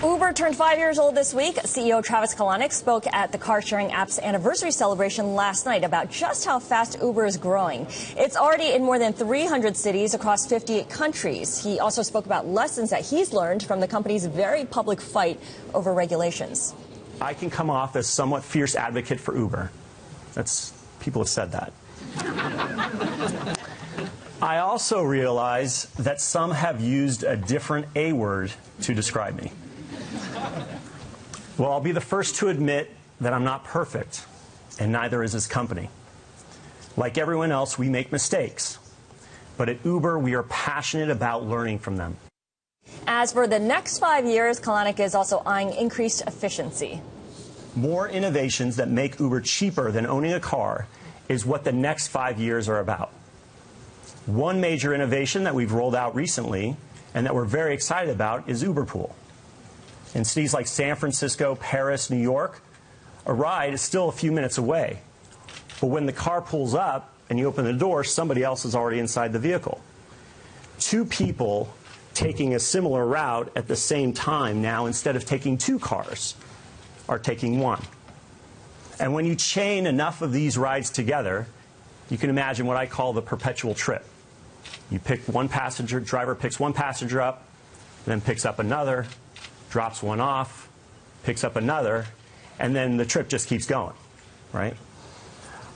Uber turned 5 years old this week. CEO Travis Kalanick spoke at the car-sharing app's anniversary celebration last night about just how fast Uber is growing. It's already in more than 300 cities across 58 countries. He also spoke about lessons that he's learned from the company's very public fight over regulations. I can come off as somewhat fierce advocate for Uber. People have said that. I also realize that some have used a different A word to describe me. Well, I'll be the first to admit that I'm not perfect, and neither is his company. Like everyone else, we make mistakes. But at Uber, we are passionate about learning from them. As for the next 5 years, Kalanick is also eyeing increased efficiency. More innovations that make Uber cheaper than owning a car is what the next 5 years are about. One major innovation that we've rolled out recently and that we're very excited about is Uber Pool. In cities like San Francisco, Paris, New York, a ride is still a few minutes away. But when the car pulls up and you open the door, somebody else is already inside the vehicle. Two people taking a similar route at the same time now, instead of taking two cars, are taking one. And when you chain enough of these rides together, you can imagine what I call the perpetual trip. You pick one passenger, driver picks one passenger up, then picks up another, drops one off, picks up another, and then the trip just keeps going, right?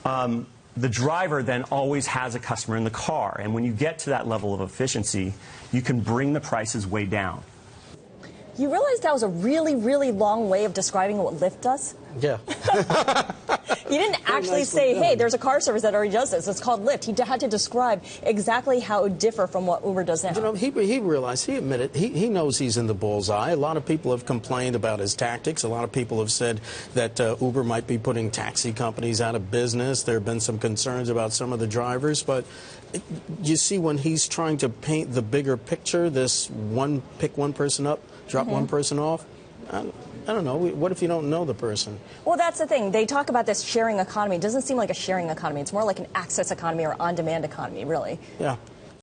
The driver then always has a customer in the car, and when you get to that level of efficiency, you can bring the prices way down. You realize that was a really, really long way of describing what Lyft does? Yeah. He didn't actually say, hey, there's a car service that already does this. It's called Lyft. He had to describe exactly how it would differ from what Uber does now. You know, he realized, he admitted, he knows he's in the bullseye. A lot of people have complained about his tactics. A lot of people have said that Uber might be putting taxi companies out of business. There have been some concerns about some of the drivers. But you see, when he's trying to paint the bigger picture, this pick one person up, drop one person off, I don't know. What if you don't know the person? Well, that's the thing. They talk about this sharing economy. It doesn't seem like a sharing economy. It's more like an access economy or on-demand economy, really. Yeah.